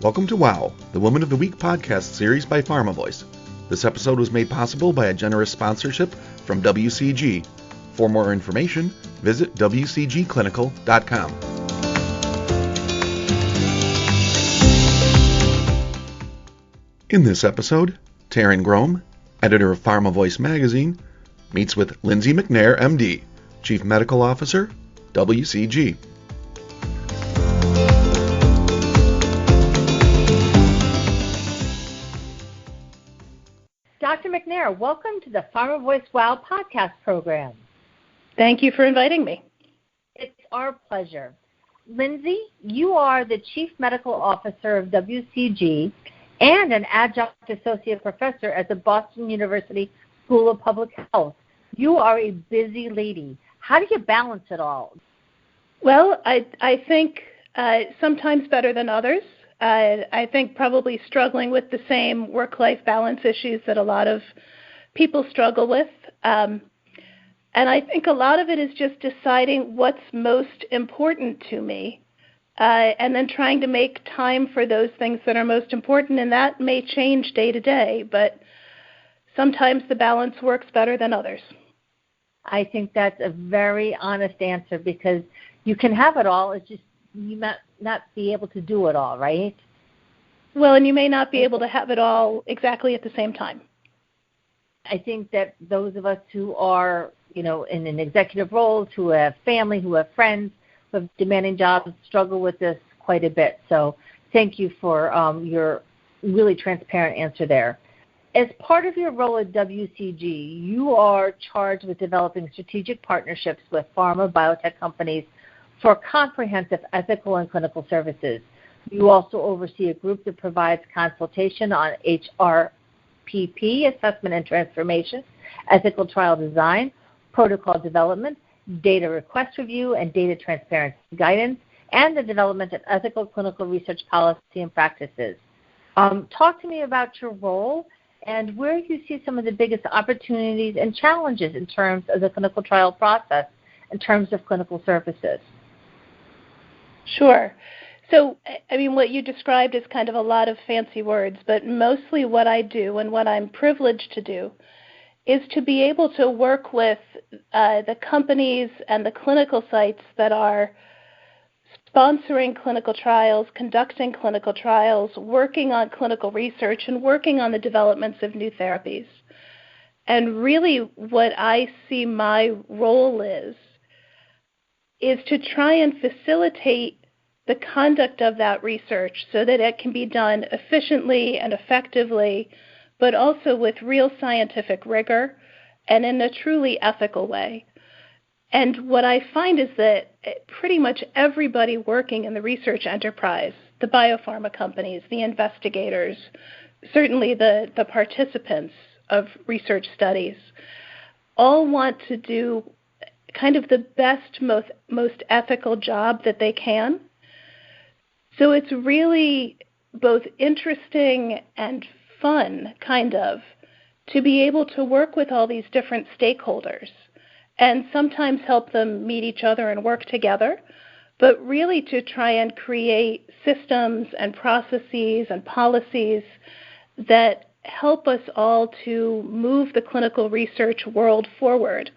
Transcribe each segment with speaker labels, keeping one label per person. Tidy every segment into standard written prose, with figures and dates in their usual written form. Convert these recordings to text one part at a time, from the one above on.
Speaker 1: Welcome to WOW, the Woman of the Week podcast series by Pharma Voice. This episode was made possible by a generous sponsorship from WCG. For more information, visit wcgclinical.com. In this episode, Taryn Grome, editor of Pharma Voice magazine, meets with Lindsay McNair, MD, Chief Medical Officer, WCG.
Speaker 2: Dr. McNair, welcome to the Pharma Voice WOW podcast program.
Speaker 3: Thank you for inviting me.
Speaker 2: It's our pleasure. Lindsay, you are the Chief Medical Officer of WCG and an adjunct associate professor at the Boston University School of Public Health. You are a busy lady. How do you balance it all?
Speaker 3: Well, I think sometimes better than others. I think probably struggling with the same work-life balance issues that a lot of people struggle with. And I think a lot of it is just deciding what's most important to me and then trying to make time for those things that are most important. And that may change day to day, but sometimes the balance works better than others.
Speaker 2: I think that's a very honest answer because you can have it all. It's just you might not be able to do it all, right?
Speaker 3: Well, and you may not be able to have it all exactly at the same time.
Speaker 2: I think that those of us who are, in an executive role, who have family, who have friends, who have demanding jobs, struggle with this quite a bit. So thank you for your really transparent answer there. As part of your role at WCG, you are charged with developing strategic partnerships with pharma biotech companies for comprehensive ethical and clinical services. You also oversee a group that provides consultation on HRPP, assessment and transformation, ethical trial design, protocol development, data request review, and data transparency guidance, and the development of ethical clinical research policy and practices. Talk to me about your role and where you see some of the biggest opportunities and challenges in terms of the clinical trial process, in terms of clinical services.
Speaker 3: Sure. So, what you described is kind of a lot of fancy words, but mostly what I do and what I'm privileged to do is to be able to work with the companies and the clinical sites that are sponsoring clinical trials, conducting clinical trials, working on clinical research, and working on the developments of new therapies. And really what I see my role is to try and facilitate the conduct of that research so that it can be done efficiently and effectively, but also with real scientific rigor and in a truly ethical way. And what I find is that pretty much everybody working in the research enterprise, the biopharma companies, the investigators, certainly the participants of research studies, all want to do kind of the best, most ethical job that they can. So it's really both interesting and fun, kind of, to be able to work with all these different stakeholders and sometimes help them meet each other and work together, but really to try and create systems and processes and policies that help us all to move the clinical research world forward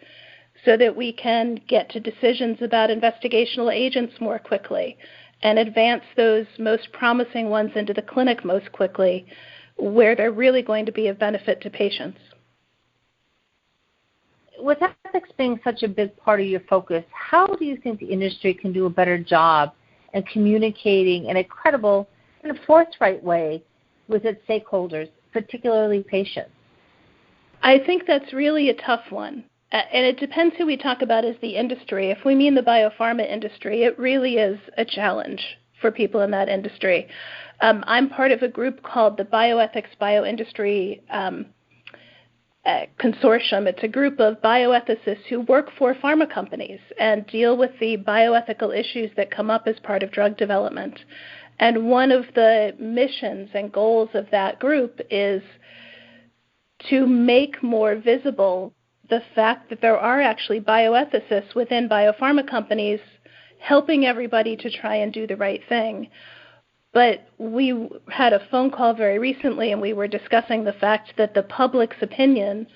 Speaker 3: so that we can get to decisions about investigational agents more quickly and advance those most promising ones into the clinic most quickly where they're really going to be of benefit to patients.
Speaker 2: With ethics being such a big part of your focus, how do you think the industry can do a better job in communicating in a credible and a forthright way with its stakeholders, particularly patients?
Speaker 3: I think that's really a tough one. And it depends who we talk about as the industry. If we mean the biopharma industry, it really is a challenge for people in that industry. I'm part of a group called the Bioethics Bioindustry Consortium. It's a group of bioethicists who work for pharma companies and deal with the bioethical issues that come up as part of drug development. And one of the missions and goals of that group is to make more visible the fact that there are actually bioethicists within biopharma companies helping everybody to try and do the right thing, But we had a phone call very recently, and we were discussing the fact that the public's opinion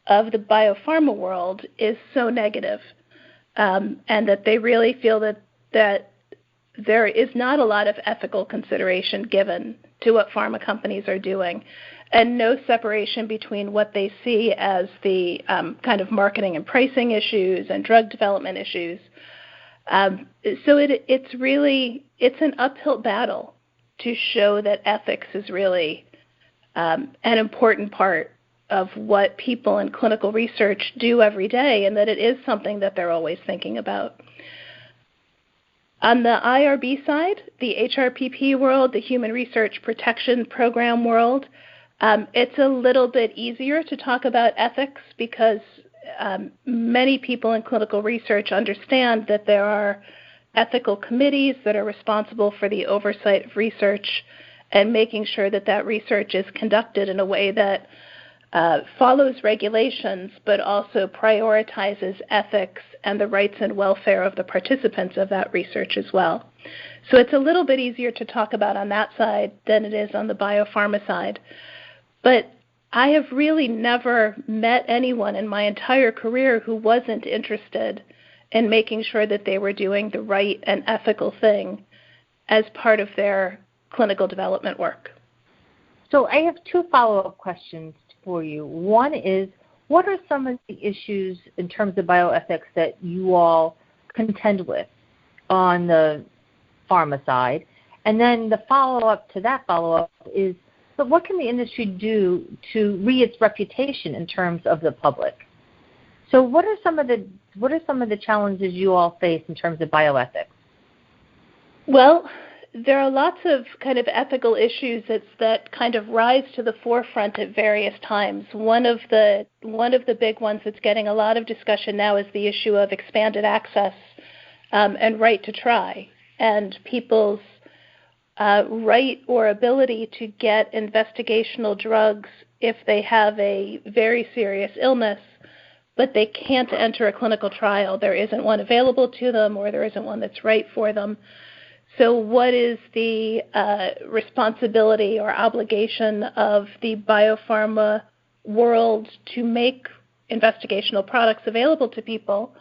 Speaker 3: of the biopharma world is so negative, and that they really feel that there is not a lot of ethical consideration given to what pharma companies are doing, and no separation between what they see as the kind of marketing and pricing issues and drug development issues. So it's an uphill battle to show that ethics is really an important part of what people in clinical research do every day, and that it is something that they're always thinking about. On the IRB side, the HRPP world, the Human Research Protection Program world, it's a little bit easier to talk about ethics because many people in clinical research understand that there are ethical committees that are responsible for the oversight of research and making sure that that research is conducted in a way that follows regulations but also prioritizes ethics and the rights and welfare of the participants of that research as well. So it's a little bit easier to talk about on that side than it is on the biopharma side. But I have really never met anyone in my entire career who wasn't interested in making sure that they were doing the right and ethical thing as part of their clinical development work.
Speaker 2: So I have two follow-up questions for you. One is, what are some of the issues in terms of bioethics that you all contend with on the pharma side? And then the follow-up to that follow-up is, so what can the industry do to its reputation in terms of the public? So what are some of the challenges you all face in terms of bioethics?
Speaker 3: Well, there are lots of kind of ethical issues that kind of rise to the forefront at various times. One of the big ones that's getting a lot of discussion now is the issue of expanded access and right to try, and people's right or ability to get investigational drugs if they have a very serious illness, but they can't enter a clinical trial. There isn't one available to them, or there isn't one that's right for them. So what is the responsibility or obligation of the biopharma world to make investigational products available to people?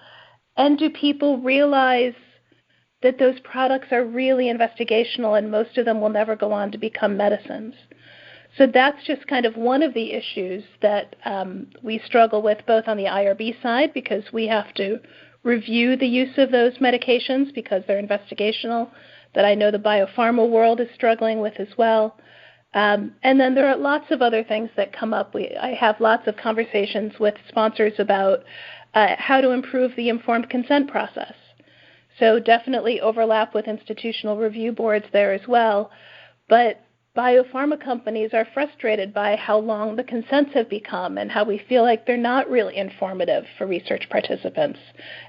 Speaker 3: And do people realize that those products are really investigational and most of them will never go on to become medicines? So that's just kind of one of the issues that we struggle with both on the IRB side, because we have to review the use of those medications because they're investigational, that I know the biopharma world is struggling with as well. And then there are lots of other things that come up. I have lots of conversations with sponsors about how to improve the informed consent process. So definitely overlap with institutional review boards there as well. But biopharma companies are frustrated by how long the consents have become and how we feel like they're not really informative for research participants.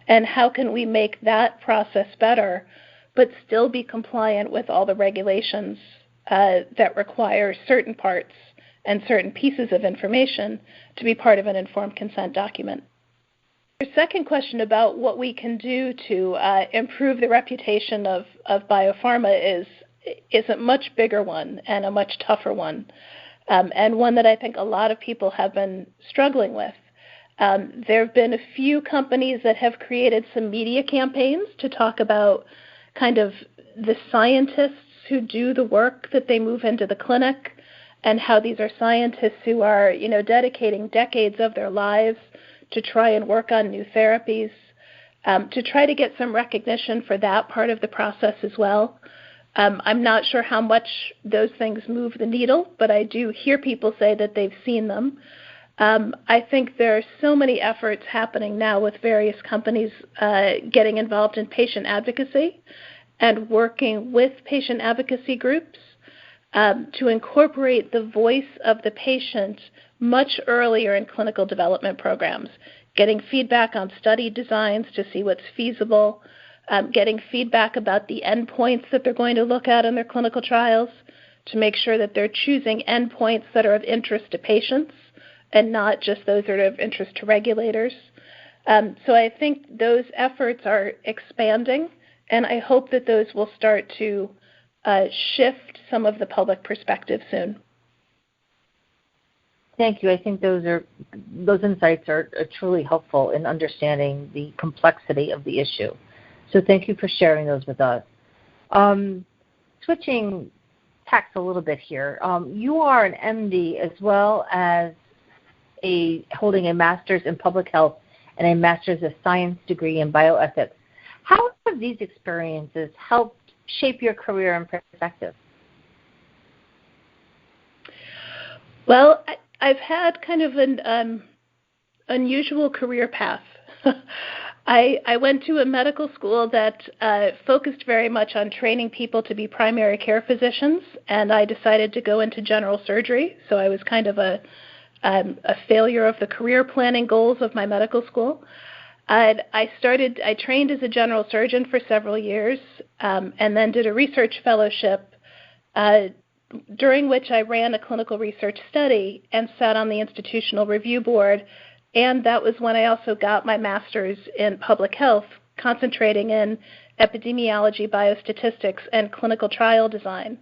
Speaker 3: And how can we make that process better but still be compliant with all the regulations that require certain parts and certain pieces of information to be part of an informed consent document. Your second question about what we can do to improve the reputation of biopharma is a much bigger one and a much tougher one, and one that I think a lot of people have been struggling with. There have been a few companies that have created some media campaigns to talk about kind of the scientists who do the work that they move into the clinic, and how these are scientists who are, dedicating decades of their lives to try and work on new therapies, to try to get some recognition for that part of the process as well. I'm not sure how much those things move the needle, but I do hear people say that they've seen them. I think there are so many efforts happening now with various companies getting involved in patient advocacy and working with patient advocacy groups to incorporate the voice of the patient much earlier in clinical development programs, getting feedback on study designs to see what's feasible, getting feedback about the endpoints that they're going to look at in their clinical trials to make sure that they're choosing endpoints that are of interest to patients and not just those that are of interest to regulators. So I think those efforts are expanding, and I hope that those will start to shift some of the public perspective soon.
Speaker 2: Thank you. I think those insights are truly helpful in understanding the complexity of the issue. So thank you for sharing those with us. Switching tacks a little bit here, you are an MD as well as holding a master's in public health and a master's of science degree in bioethics. How have these experiences helped shape your career and perspective?
Speaker 3: Well, I've had kind of an unusual career path. I went to a medical school that focused very much on training people to be primary care physicians, and I decided to go into general surgery. So I was kind of a failure of the career planning goals of my medical school. I trained as a general surgeon for several years, and then did a research fellowship during which I ran a clinical research study and sat on the institutional review board, and that was when I also got my master's in public health, concentrating in epidemiology, biostatistics, and clinical trial design.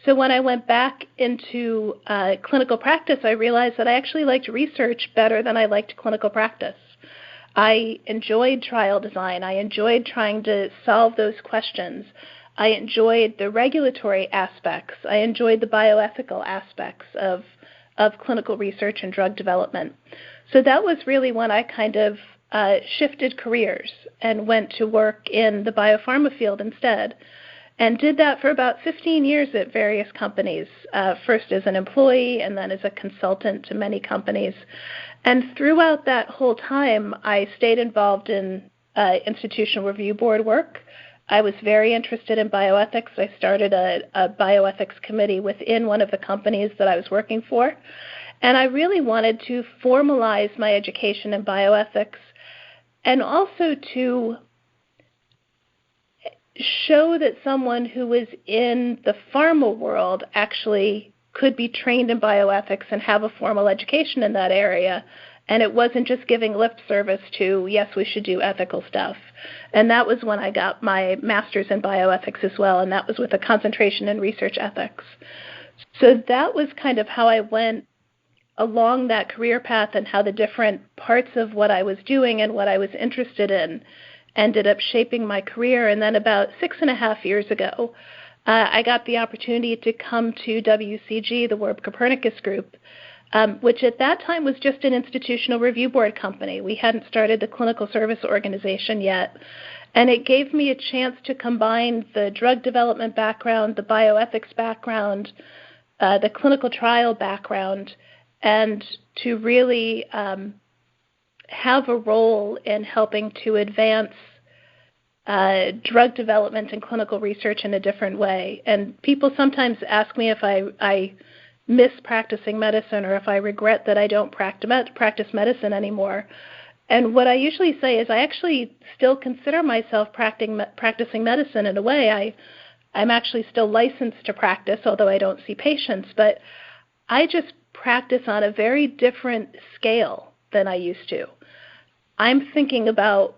Speaker 3: So when I went back into clinical practice, I realized that I actually liked research better than I liked clinical practice. I enjoyed trial design. I enjoyed trying to solve those questions. I enjoyed the regulatory aspects. I enjoyed the bioethical aspects of clinical research and drug development. So that was really when I kind of shifted careers and went to work in the biopharma field instead, and did that for about 15 years at various companies, first as an employee and then as a consultant to many companies. And throughout that whole time, I stayed involved in institutional review board work. I was very interested in bioethics. I started a bioethics committee within one of the companies that I was working for. And I really wanted to formalize my education in bioethics and also to show that someone who was in the pharma world actually could be trained in bioethics and have a formal education in that area. And it wasn't just giving lip service to, yes, we should do ethical stuff. And that was when I got my master's in bioethics as well, and that was with a concentration in research ethics. So that was kind of how I went along that career path, and how the different parts of what I was doing and what I was interested in ended up shaping my career. And then about 6.5 years ago, I got the opportunity to come to WCG, the Warburg Copernicus Group, which at that time was just an institutional review board company. We hadn't started the clinical service organization yet. And it gave me a chance to combine the drug development background, the bioethics background, the clinical trial background, and to really have a role in helping to advance drug development and clinical research in a different way. And people sometimes ask me if I miss practicing medicine or if I regret that I don't practice medicine anymore. And what I usually say is I actually still consider myself practicing medicine in a way. I'm actually still licensed to practice, although I don't see patients, but I just practice on a very different scale than I used to. I'm thinking about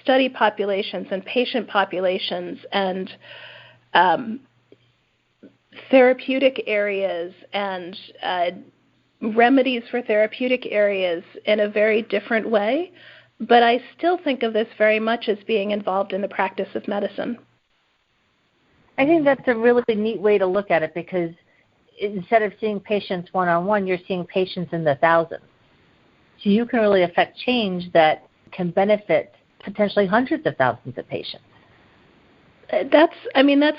Speaker 3: study populations and patient populations and therapeutic areas and remedies for therapeutic areas in a very different way, but I still think of this very much as being involved in the practice of medicine.
Speaker 2: I think that's a really neat way to look at it, because instead of seeing patients one-on-one, you're seeing patients in the thousands. So you can really affect change that can benefit potentially hundreds of thousands of patients.
Speaker 3: That's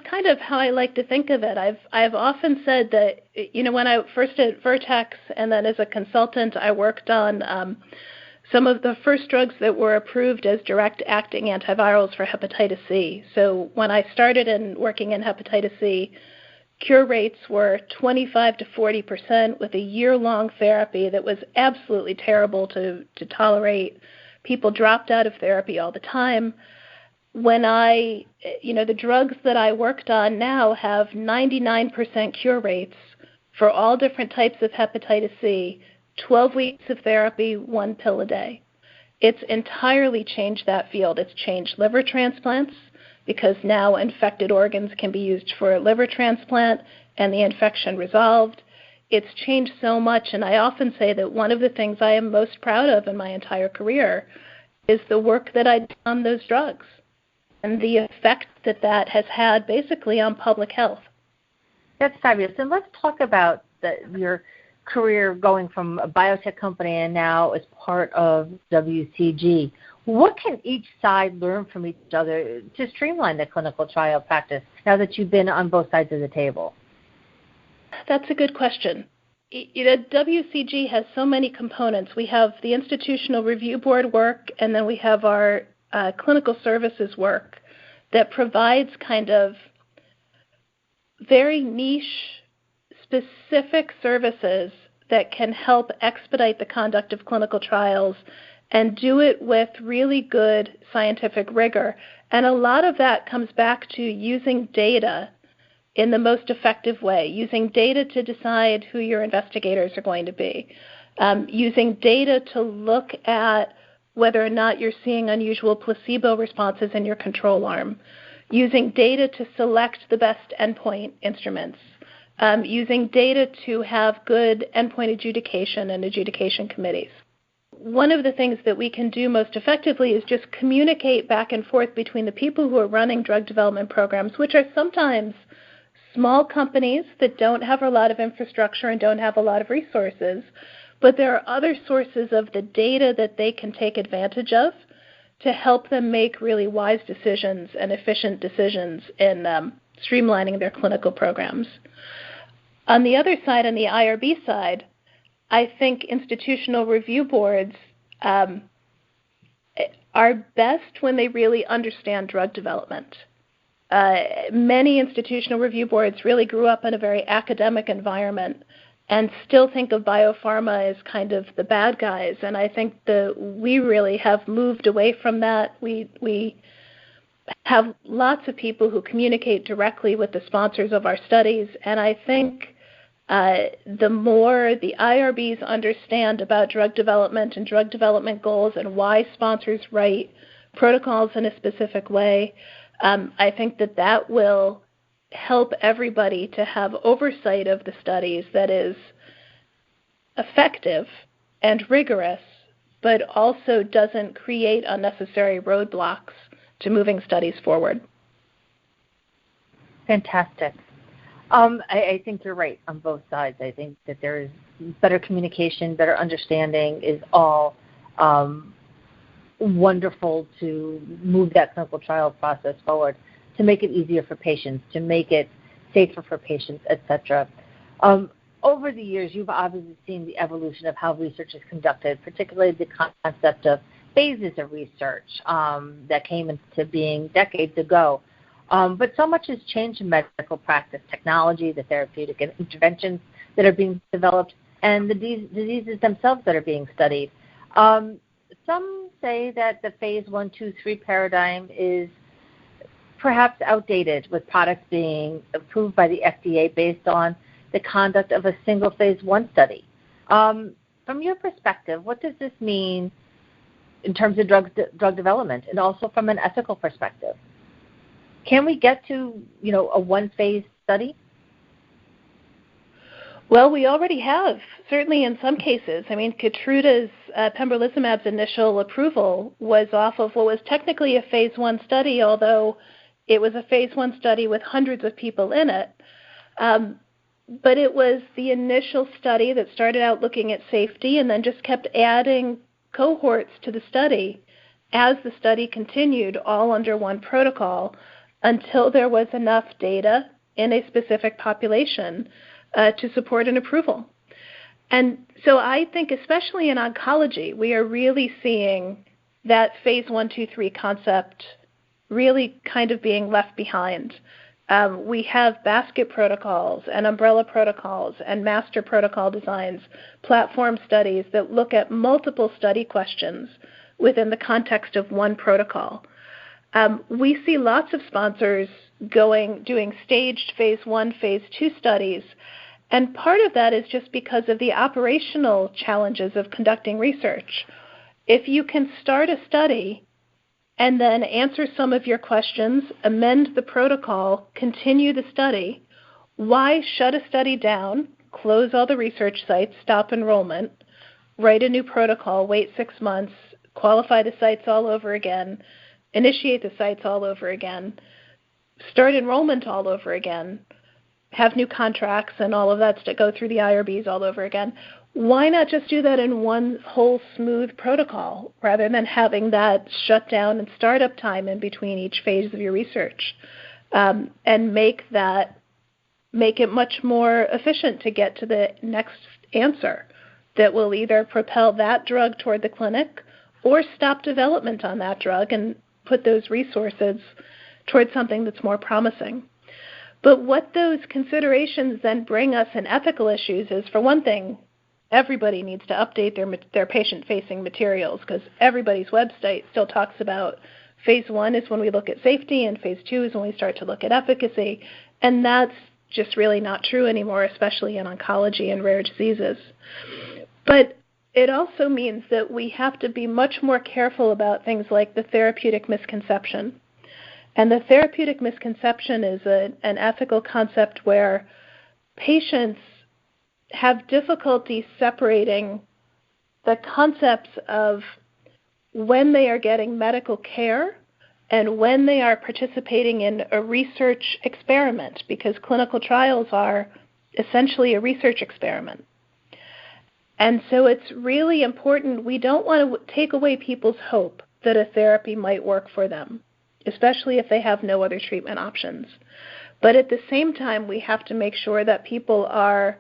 Speaker 3: kind of how I like to think of it. I've often said that, when I first at Vertex and then as a consultant, I worked on some of the first drugs that were approved as direct-acting antivirals for hepatitis C. So when I started working in hepatitis C, cure rates were 25 to 40% with a year-long therapy that was absolutely terrible to tolerate. People dropped out of therapy all the time. When the drugs that I worked on now have 99% cure rates for all different types of hepatitis C, 12 weeks of therapy, 1 pill a day. It's entirely changed that field. It's changed liver transplants. because now infected organs can be used for a liver transplant and the infection resolved. It's changed so much, and I often say that one of the things I am most proud of in my entire career is the work that I did on those drugs and the effect that that has had basically on public health.
Speaker 2: That's fabulous. And let's talk about your career going from a biotech company and now as part of WCG. What can each side learn from each other to streamline the clinical trial practice now that you've been on both sides of the table?
Speaker 3: That's a good question. WCG has so many components. We have the institutional review board work, and then we have our clinical services work that provides kind of very niche, specific services that can help expedite the conduct of clinical trials and do it with really good scientific rigor. And a lot of that comes back to using data in the most effective way, using data to decide who your investigators are going to be, using data to look at whether or not you're seeing unusual placebo responses in your control arm, using data to select the best endpoint instruments, using data to have good endpoint adjudication and adjudication committees. One of the things that we can do most effectively is just communicate back and forth between the people who are running drug development programs, which are sometimes small companies that don't have a lot of infrastructure and don't have a lot of resources, but there are other sources of the data that they can take advantage of to help them make really wise decisions and efficient decisions in streamlining their clinical programs. On the other side, on the IRB side, I think institutional review boards are best when they really understand drug development. Many institutional review boards really grew up in a very academic environment and still think of biopharma as kind of the bad guys. And I think that we really have moved away from that. We have lots of people who communicate directly with the sponsors of our studies. And I think the more the IRBs understand about drug development and drug development goals and why sponsors write protocols in a specific way, I think that that will help everybody to have oversight of the studies that is effective and rigorous, but also doesn't create unnecessary roadblocks to moving studies forward.
Speaker 2: Fantastic. I think you're right on both sides. I think that there is better communication, better understanding is all wonderful to move that clinical trial process forward, to make it easier for patients, to make it safer for patients, etc. Over the years, you've obviously seen the evolution of how research is conducted, particularly the concept of phases of research that came into being decades ago. But so much has changed in medical practice, technology, the therapeutic interventions that are being developed, and the diseases themselves that are being studied. Some say that the phase 1, 2, 3 paradigm is perhaps outdated, with products being approved by the FDA based on the conduct of a single phase 1 study. From your perspective, what does this mean in terms of drug development and also from an ethical perspective? Can we get to, a one-phase study?
Speaker 3: Well, we already have, certainly in some cases. I mean, Keytruda's pembrolizumab's initial approval was off of what was technically a phase 1 study, although it was a phase 1 study with hundreds of people in it. But it was the initial study that started out looking at safety and then just kept adding cohorts to the study as the study continued, all under one protocol, until there was enough data in a specific population to support an approval. And so I think, especially in oncology, we are really seeing that phase 1, 2, 3 concept really kind of being left behind. We have basket protocols and umbrella protocols and master protocol designs, platform studies that look at multiple study questions within the context of one protocol. We see lots of sponsors doing staged phase 1, phase 2 studies, and part of that is just because of the operational challenges of conducting research. If you can start a study and then answer some of your questions, amend the protocol, continue the study. Why shut a study down, close all the research sites, stop enrollment, write a new protocol, wait 6 months, qualify the sites all over again, initiate the sites all over again, start enrollment all over again, have new contracts and all of that to go through the IRBs all over again? Why not just do that in one whole smooth protocol rather than having that shutdown and startup time in between each phase of your research, and make it much more efficient to get to the next answer that will either propel that drug toward the clinic or stop development on that drug and put those resources towards something that's more promising. But what those considerations then bring us in ethical issues is, for one thing, everybody needs to update their patient-facing materials, because everybody's website still talks about phase 1 is when we look at safety and phase 2 is when we start to look at efficacy, and that's just really not true anymore, especially in oncology and rare diseases. But it also means that we have to be much more careful about things like the therapeutic misconception. And the therapeutic misconception is an ethical concept where patients have difficulty separating the concepts of when they are getting medical care and when they are participating in a research experiment, because clinical trials are essentially a research experiment. And so it's really important. We don't want to take away people's hope that a therapy might work for them, especially if they have no other treatment options. But at the same time, we have to make sure that people are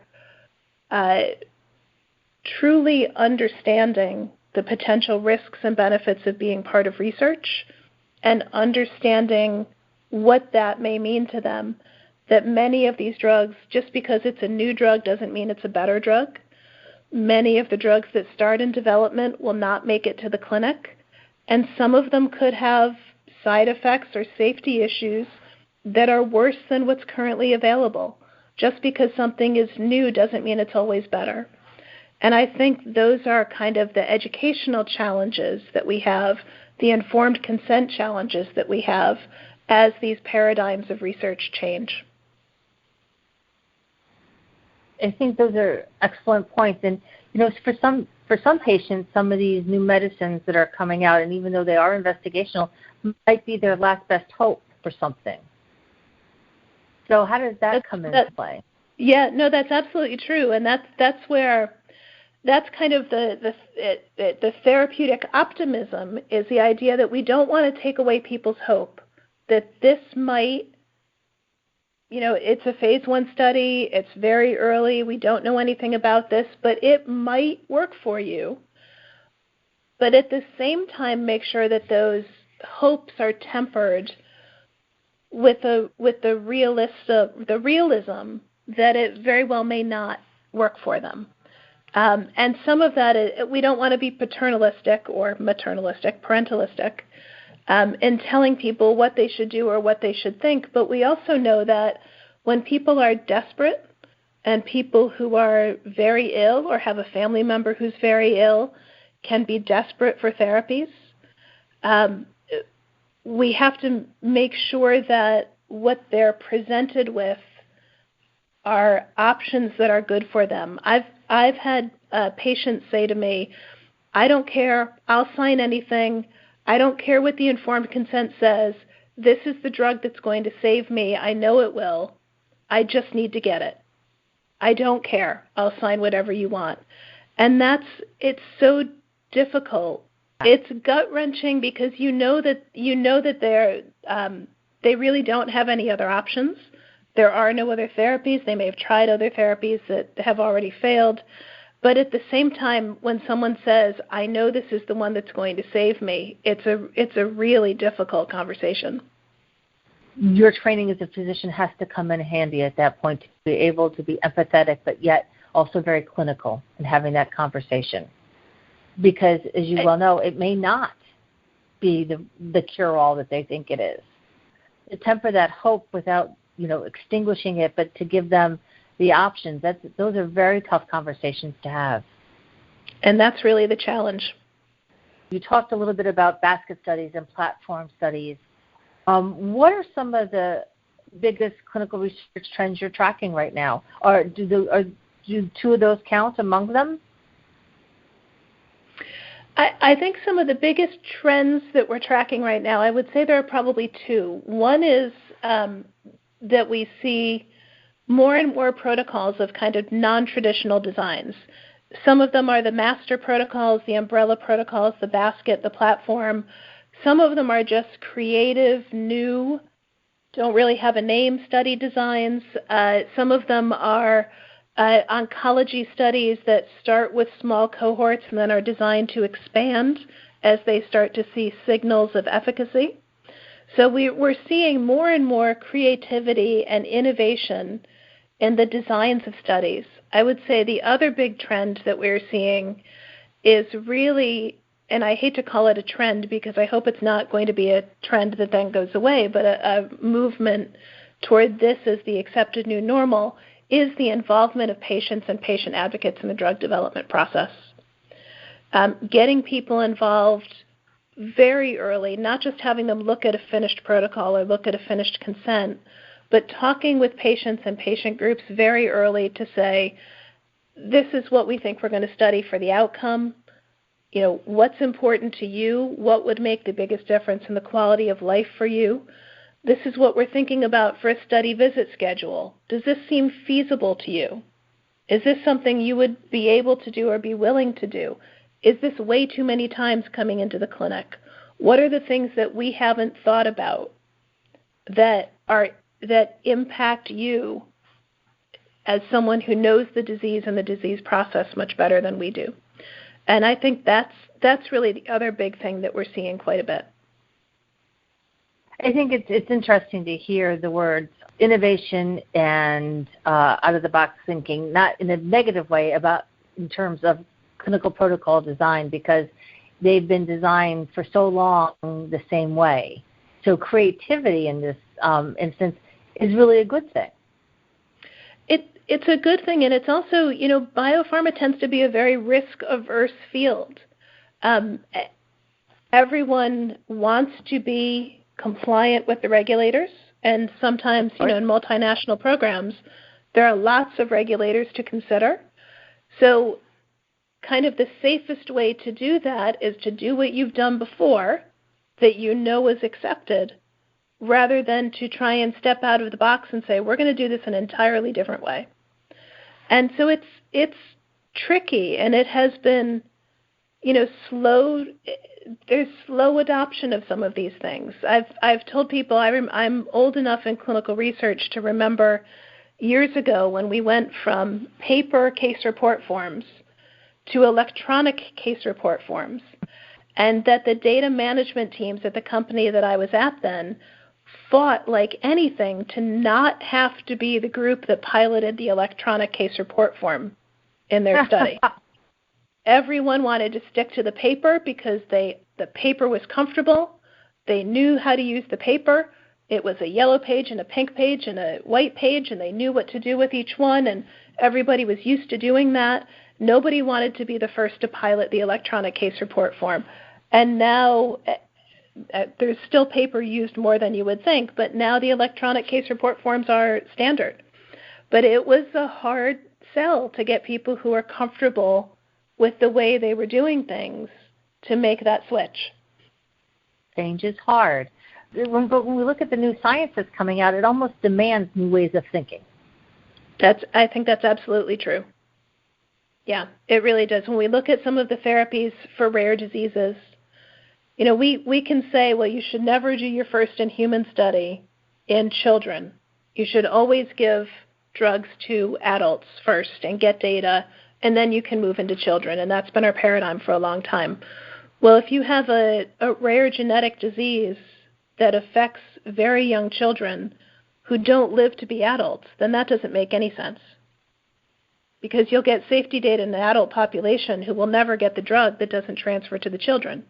Speaker 3: truly understanding the potential risks and benefits of being part of research and understanding what that may mean to them, that many of these drugs, just because it's a new drug doesn't mean it's a better drug. Many of the drugs that start in development will not make it to the clinic, and some of them could have side effects or safety issues that are worse than what's currently available. Just because something is new doesn't mean it's always better. And I think those are kind of the educational challenges that we have, the informed consent challenges that we have as these paradigms of research change.
Speaker 2: I think those are excellent points. And, for some patients, some of these new medicines that are coming out, and even though they are investigational, might be their last best hope for something. So how does that come into play?
Speaker 3: Yeah, no, that's absolutely true, and that's kind of the therapeutic optimism, is the idea that we don't want to take away people's hope that this might, it's a phase 1 study, it's very early, we don't know anything about this, but it might work for you. But at the same time, make sure that those hopes are tempered with the realism that it very well may not work for them. And some of that, we don't want to be paternalistic or maternalistic, parentalistic, in telling people what they should do or what they should think. But we also know that when people are desperate and people who are very ill or have a family member who's very ill can be desperate for therapies, we have to make sure that what they're presented with are options that are good for them. I've had patients say to me, I don't care, I'll sign anything, I don't care what the informed consent says, this is the drug that's going to save me, I know it will, I just need to get it. I don't care, I'll sign whatever you want. And it's so difficult. It's gut-wrenching because you know that they really don't have any other options. There are no other therapies. They may have tried other therapies that have already failed. But at the same time, when someone says, I know this is the one that's going to save me, it's a really difficult conversation.
Speaker 2: Your training as a physician has to come in handy at that point to be able to be empathetic, but yet also very clinical in having that conversation. Because, as you well know, it may not be the cure-all that they think it is. To temper that hope without, extinguishing it, but to give them the options, those are very tough conversations to have.
Speaker 3: And that's really the challenge.
Speaker 2: You talked a little bit about basket studies and platform studies. What are some of the biggest clinical research trends you're tracking right now? Or do two of those count among them?
Speaker 3: I think some of the biggest trends that we're tracking right now, I would say there are probably two. One is that we see more and more protocols of kind of non-traditional designs. Some of them are the master protocols, the umbrella protocols, the basket, the platform. Some of them are just creative, new, don't really have a name study designs. Some of them are oncology studies that start with small cohorts and then are designed to expand as they start to see signals of efficacy. So we're seeing more and more creativity and innovation in the designs of studies. I would say the other big trend that we're seeing is really, and I hate to call it a trend because I hope it's not going to be a trend that then goes away, but a movement toward this as the accepted new normal, is the involvement of patients and patient advocates in the drug development process. Getting people involved very early, not just having them look at a finished protocol or look at a finished consent, but talking with patients and patient groups very early to say, this is what we think we're going to study for the outcome. You know, what's important to you? What would make the biggest difference in the quality of life for you? This is what we're thinking about for a study visit schedule. Does this seem feasible to you? Is this something you would be able to do or be willing to do? Is this way too many times coming into the clinic? What are the things that we haven't thought about that impact you as someone who knows the disease and the disease process much better than we do? And I think that's really the other big thing that we're seeing quite a bit.
Speaker 2: I think it's interesting to hear the words innovation and out-of-the-box thinking, not in a negative way about in terms of clinical protocol design, because they've been designed for so long the same way. So creativity in this instance is really a good thing.
Speaker 3: It's a good thing, and it's also, you know, biopharma tends to be a very risk-averse field. Everyone wants to be compliant with the regulators, and sometimes, you know, in multinational programs, there are lots of regulators to consider. So kind of the safest way to do that is to do what you've done before that you know is accepted, rather than to try and step out of the box and say, we're going to do this an entirely different way. And so it's tricky, and it has been, you know, slow. There's slow adoption of some of these things. I've told people I'm old enough in clinical research to remember years ago when we went from paper case report forms to electronic case report forms, and that the data management teams at the company that I was at then fought like anything to not have to be the group that piloted the electronic case report form in their study. Everyone wanted to stick to the paper because the paper was comfortable. They knew how to use the paper. It was a yellow page and a pink page and a white page, and they knew what to do with each one, and everybody was used to doing that. Nobody wanted to be the first to pilot the electronic case report form. And now there's still paper used more than you would think, but now the electronic case report forms are standard. But it was a hard sell to get people who are comfortable with the way they were doing things to make that switch.
Speaker 2: Change is hard. But when we look at the new science that's coming out, it almost demands new ways of thinking.
Speaker 3: I think that's absolutely true. Yeah, it really does. When we look at some of the therapies for rare diseases, you know, we can say, well, you should never do your first in human study in children. You should always give drugs to adults first and get data, and then you can move into children, and that's been our paradigm for a long time. Well, if you have a rare genetic disease that affects very young children who don't live to be adults, then that doesn't make any sense, because you'll get safety data in the adult population who will never get the drug that doesn't transfer to the children.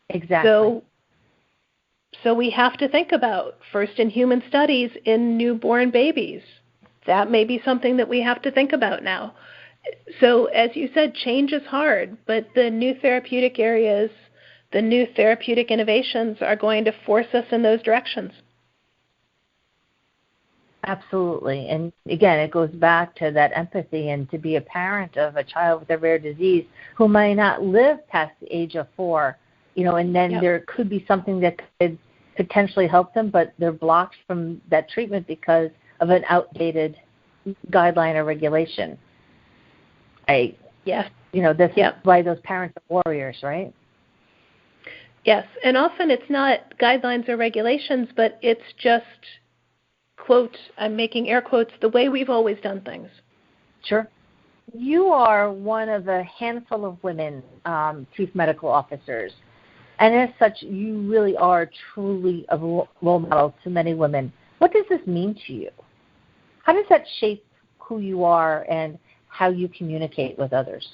Speaker 2: Exactly.
Speaker 3: So we have to think about first in human studies in newborn babies. That may be something that we have to think about now. So as you said, change is hard, but the new therapeutic areas, the new therapeutic innovations are going to force us in those directions.
Speaker 2: Absolutely. And again, it goes back to that empathy and to be a parent of a child with a rare disease who might not live past the age of 4, and then there could be something that could potentially help them, but they're blocked from that treatment because of an outdated guideline or regulation. This is why those parents are warriors, right?
Speaker 3: Yes, and often it's not guidelines or regulations, but it's just, quote, I'm making air quotes, the way we've always done things.
Speaker 2: Sure. You are one of a handful of women chief medical officers, and as such, you really are truly a role model to many women. What does this mean to you? How does that shape who you are and how you communicate with others?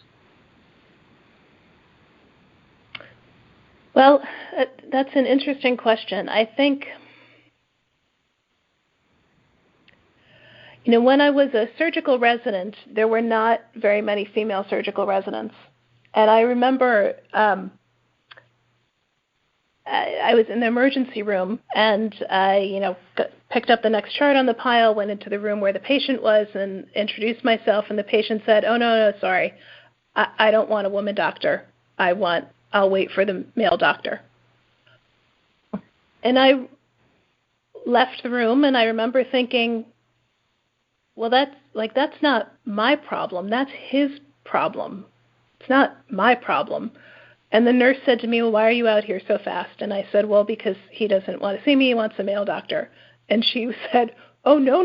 Speaker 3: Well, that's an interesting question. I think, when I was a surgical resident, there were not very many female surgical residents. And I remember I was in the emergency room and I, picked up the next chart on the pile, went into the room where the patient was and introduced myself. And the patient said, "Oh, no, sorry. I don't want a woman doctor. I'll wait for the male doctor." And I left the room and I remember thinking, well, that's not my problem. That's his problem. It's not my problem. And the nurse said to me, "Well, why are you out here so fast?" And I said, "Well, because he doesn't want to see me. He wants a male doctor." And she said, "Oh, no.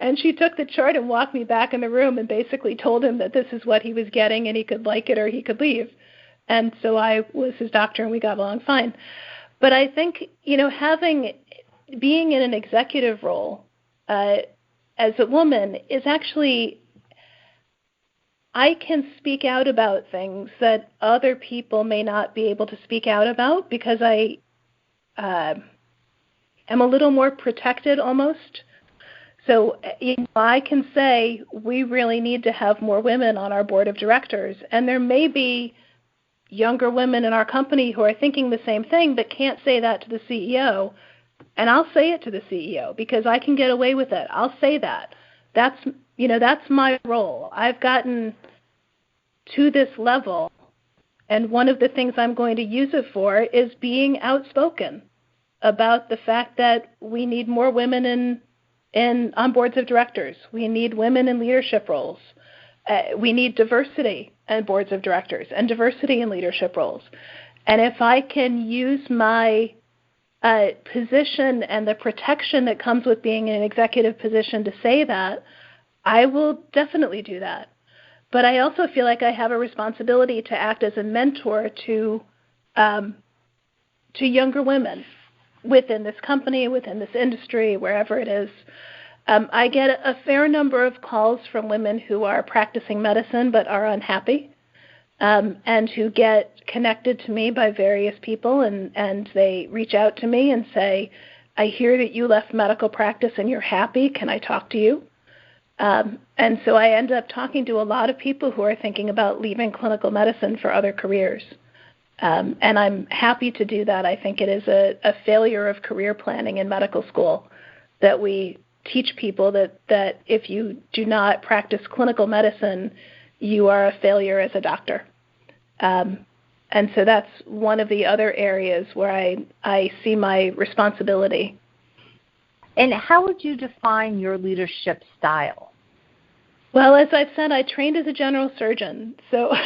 Speaker 3: And she took the chart and walked me back in the room and basically told him that this is what he was getting and he could like it or he could leave. And so I was his doctor and we got along fine. But I think, being in an executive role as a woman is actually, I can speak out about things that other people may not be able to speak out about because I am a little more protected almost. So I can say we really need to have more women on our board of directors. And there may be younger women in our company who are thinking the same thing but can't say that to the CEO. And I'll say it to the CEO because I can get away with it. I'll say that. That's my role. I've gotten to this level, and one of the things I'm going to use it for is being outspoken about the fact that we need more women on boards of directors. We need women in leadership roles. We need diversity on boards of directors and diversity in leadership roles. And if I can use my position and the protection that comes with being in an executive position to say that, I will definitely do that. But I also feel like I have a responsibility to act as a mentor to younger women within this company, within this industry, wherever it is. I get a fair number of calls from women who are practicing medicine but are unhappy, and who get connected to me by various people, and they reach out to me and say, "I hear that you left medical practice and you're happy. Can I talk to you?" And so I end up talking to a lot of people who are thinking about leaving clinical medicine for other careers. And I'm happy to do that. I think it is a failure of career planning in medical school that we teach people that if you do not practice clinical medicine, you are a failure as a doctor. And so that's one of the other areas where I see my responsibility.
Speaker 2: And how would you define your leadership style?
Speaker 3: Well, as I've said, I trained as a general surgeon. So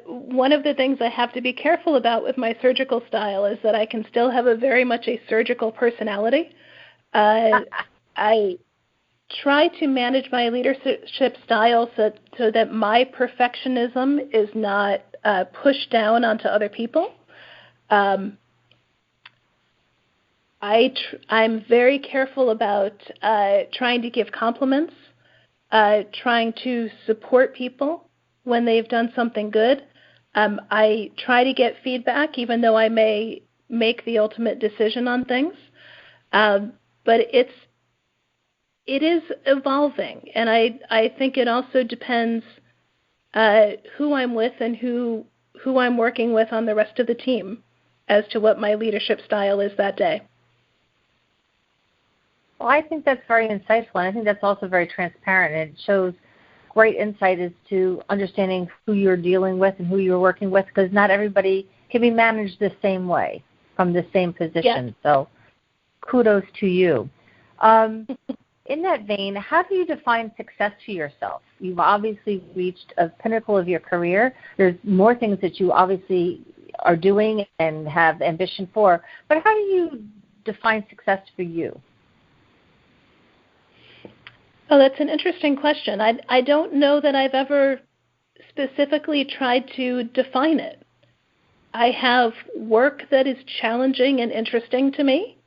Speaker 3: one of the things I have to be careful about with my surgical style is that I can still have a very much a surgical personality. I try to manage my leadership style so that my perfectionism is not pushed down onto other people. I'm very careful about trying to give compliments, trying to support people when they've done something good. I try to get feedback, even though I may make the ultimate decision on things. But it is evolving, and I think it also depends who I'm with and who I'm working with on the rest of the team as to what my leadership style is that day.
Speaker 2: Well, I think that's very insightful, and I think that's also very transparent, and it shows great insight as to understanding who you're dealing with and who you're working with, because not everybody can be managed the same way from the same position.
Speaker 3: Yeah.
Speaker 2: So kudos to you. In that vein, how do you define success to yourself? You've obviously reached a pinnacle of your career. There's more things that you obviously are doing and have ambition for, but how do you define success for you?
Speaker 3: Oh, that's an interesting question. I don't know that I've ever specifically tried to define it. I have work that is challenging and interesting to me.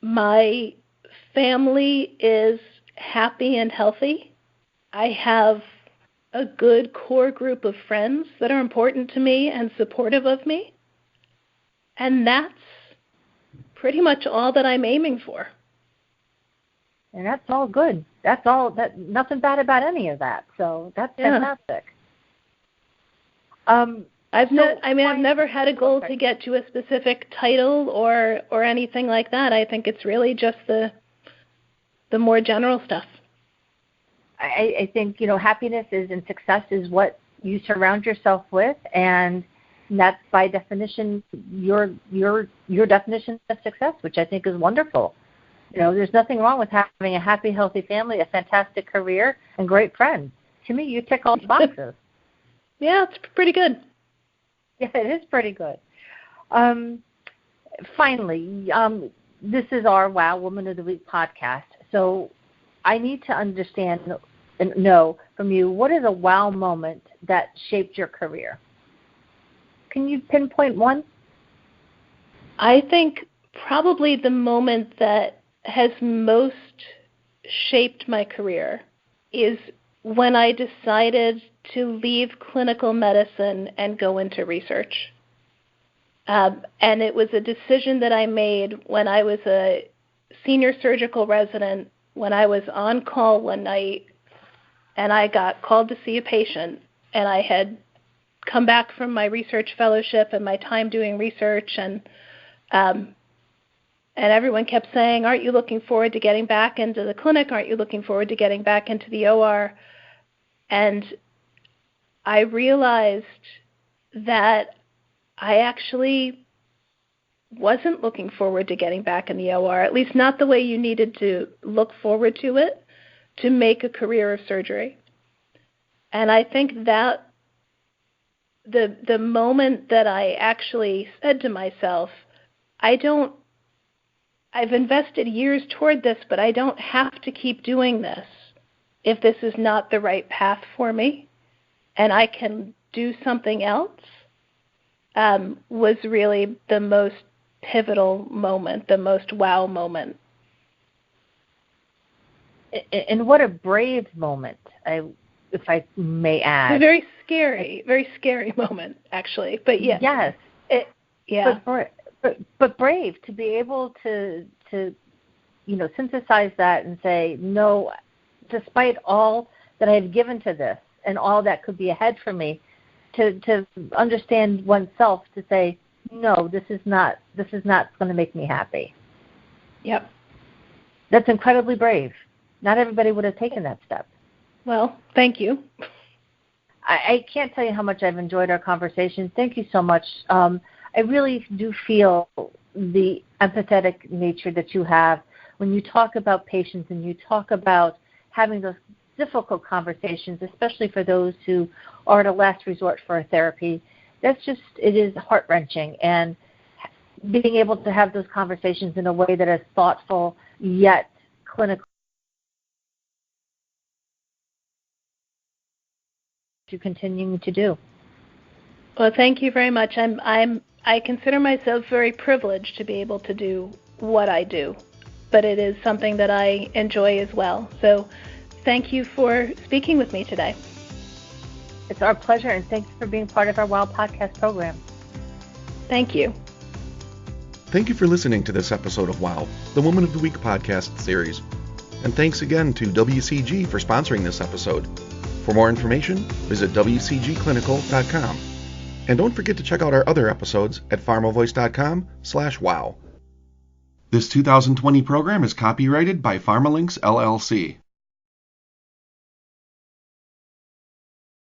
Speaker 3: My family is happy and healthy. I have a good core group of friends that are important to me and supportive of me. And that's pretty much all that I'm aiming for.
Speaker 2: And that's all good. That's all. Nothing bad about any of that. So that's fantastic.
Speaker 3: I've never had a goal to get to a specific title or anything like that. I think it's really just the more general stuff.
Speaker 2: I think, happiness is and success is what you surround yourself with, and that's by definition your definition of success, which I think is wonderful. There's nothing wrong with having a happy, healthy family, a fantastic career, and great friends. To me, you tick all the boxes.
Speaker 3: Yeah, it's pretty good.
Speaker 2: Yeah, it is pretty good. Finally, this is our Wow Woman of the Week podcast. So I need to understand and know from you, what is a wow moment that shaped your career? Can you pinpoint one?
Speaker 3: I think probably the moment that has most shaped my career is when I decided to leave clinical medicine and go into research. And it was a decision that I made when I was a senior surgical resident, when I was on call one night, and I got called to see a patient, and I had come back from my research fellowship and my time doing research, and everyone kept saying, aren't you looking forward to getting back into the clinic? Aren't you looking forward to getting back into the OR? And I realized that I actually wasn't looking forward to getting back in the OR, at least not the way you needed to look forward to it to make a career of surgery. And I think that the moment that I actually said to myself, I've invested years toward this, but I don't have to keep doing this if this is not the right path for me, and I can do something else, was really the most pivotal moment, the most wow moment.
Speaker 2: And what a brave moment, if I may add.
Speaker 3: A very scary moment, actually. But yeah.
Speaker 2: Yes.
Speaker 3: Yeah.
Speaker 2: But brave to be able to synthesize that and say, no, despite all that I've given to this and all that could be ahead for me, to understand oneself, to say, no, this is not going to make me happy.
Speaker 3: Yep.
Speaker 2: That's incredibly brave. Not everybody would have taken that step.
Speaker 3: Well, thank you.
Speaker 2: I can't tell you how much I've enjoyed our conversation. Thank you so much. I really do feel the empathetic nature that you have when you talk about patients and you talk about having those difficult conversations, especially for those who are at a last resort for a therapy. It is heart-wrenching. And being able to have those conversations in a way that is thoughtful yet clinical, you're continuing to do.
Speaker 3: Well, thank you very much. I consider myself very privileged to be able to do what I do, but it is something that I enjoy as well. So thank you for speaking with me today.
Speaker 2: It's our pleasure, and thanks for being part of our WOW podcast program.
Speaker 3: Thank you.
Speaker 1: Thank you for listening to this episode of WOW, the Woman of the Week podcast series. And thanks again to WCG for sponsoring this episode. For more information, visit wcgclinical.com. And don't forget to check out our other episodes at pharmavoice.com/wow. This 2020 program is copyrighted by PharmaLinks LLC.